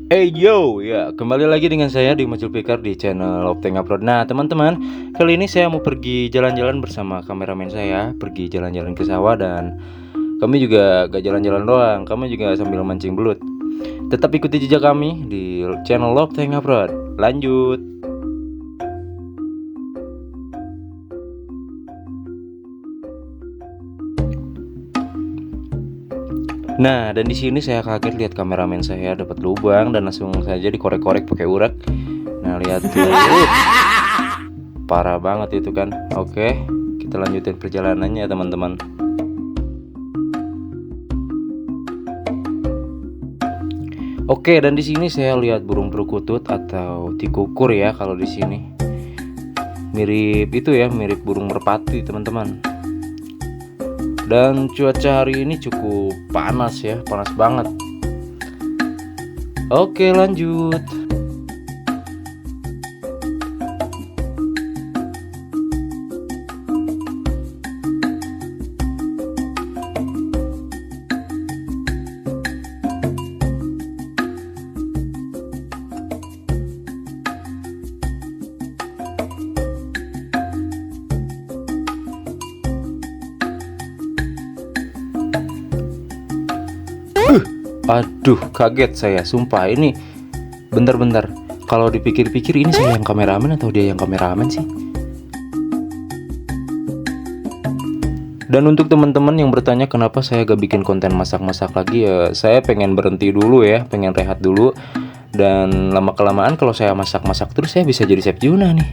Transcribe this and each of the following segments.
Hey yo, ya kembali lagi dengan saya di Fikar di channel Opteng Upload. Nah teman-teman, kali ini saya mau pergi jalan-jalan bersama kameramen saya, pergi jalan-jalan ke sawah dan kami juga gak jalan-jalan doang, kami juga sambil mancing belut. Tetap ikuti jejak kami di channel Opteng Upload. Lanjut. Nah, dan di sini saya kaget lihat kameramen saya dapat lubang dan langsung saja dikorek-korek pakai urak. Nah, lihat tuh. Parah banget itu kan. Oke, kita lanjutin perjalanannya teman-teman. Oke, dan di sini saya lihat burung perkutut atau tikukur ya kalau di sini. Mirip itu ya, mirip burung merpati teman-teman. Dan cuaca hari ini cukup panas ya, panas banget. Oke, lanjut. Aduh, kaget saya, sumpah ini. Bentar-bentar, kalau dipikir-pikir ini saya yang kameramen atau dia yang kameramen sih? Dan untuk teman-teman yang bertanya kenapa saya gak bikin konten masak-masak lagi ya, saya pengen berhenti dulu ya, pengen rehat dulu. Dan lama-kelamaan kalau saya masak-masak terus saya bisa jadi chef Juna nih.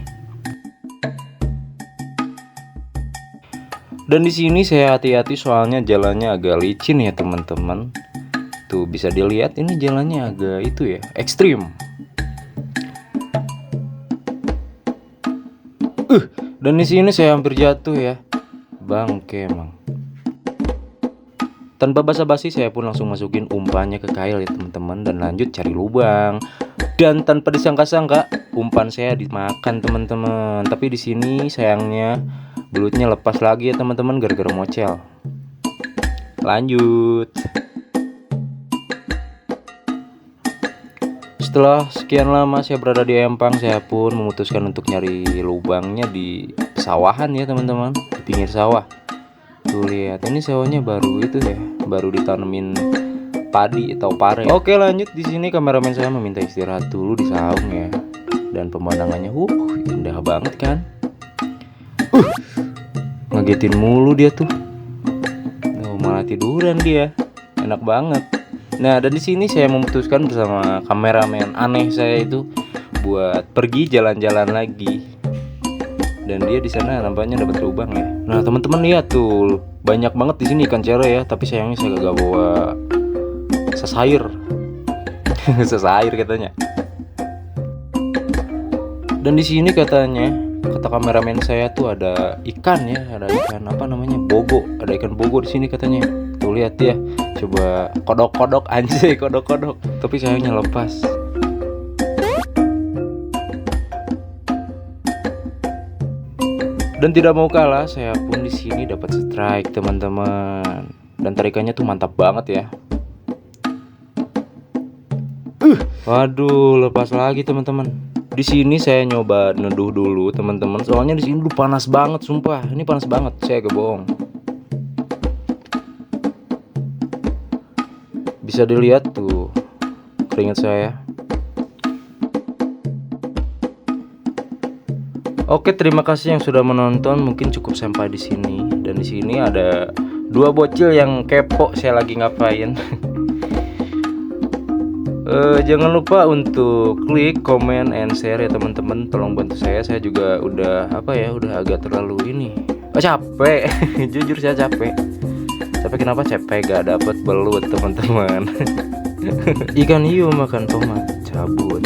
Dan di sini saya hati-hati soalnya jalannya agak licin ya teman-teman. Tuh bisa dilihat ini jalannya agak itu ya, ekstrim. Dan di sini saya hampir jatuh ya. Bangke emang. Tanpa basa-basi saya pun langsung masukin umpannya ke kail ya teman-teman dan lanjut cari lubang. Dan tanpa disangka-sangka umpan saya dimakan teman-teman. Tapi di sini sayangnya belutnya lepas lagi ya teman-teman gara-gara mocel. Lanjut. Setelah sekian lama saya berada di empang, saya pun memutuskan untuk nyari lubangnya di sawahan ya teman-teman, di pinggir sawah. Tuh lihat, ini sawahnya baru itu ya, baru ditanemin padi atau pare. Oke, lanjut. Di sini kameramen saya meminta istirahat dulu di saung ya. Dan pemandangannya indah banget kan. Ngagetin mulu dia tuh. Tuh, malah tiduran dia. Enak banget. Nah, dan di sini saya memutuskan bersama kameramen aneh saya itu buat pergi jalan-jalan lagi. Dan dia di sana nampaknya dapat lubang ya. Nah, teman-teman lihat tuh, banyak banget di sini ikan cere ya, tapi sayangnya saya gak bawa sesair. Sesair katanya. Dan di sini katanya, kata kameramen saya tuh ada ikan ya, ada ikan apa namanya? Bogo. Ada ikan bogo di sini katanya. Tuh lihat ya. Coba kodok-kodok anjay, kodok-kodok. Tapi sayangnya lepas. Dan tidak mau kalah, saya pun di sini dapat strike teman-teman. Dan tarikannya tuh mantap banget ya. Waduh, lepas lagi teman-teman. Di sini saya nyoba neduh dulu teman-teman. Soalnya di sini panas banget, sumpah. Ini panas banget, saya gak bohong. Bisa dilihat tuh keringat saya. Oke, terima kasih yang sudah menonton. Mungkin cukup sampai di sini. Dan di sini ada dua bocil yang kepo saya lagi ngapain. Jangan lupa untuk klik, comment, and share ya teman-teman. Tolong bantu saya juga udah udah agak terlalu ini. Capek. Jujur saya capek. Tapi kenapa capek gak dapet belut teman-teman. Ikan hiu makan tomat cabut.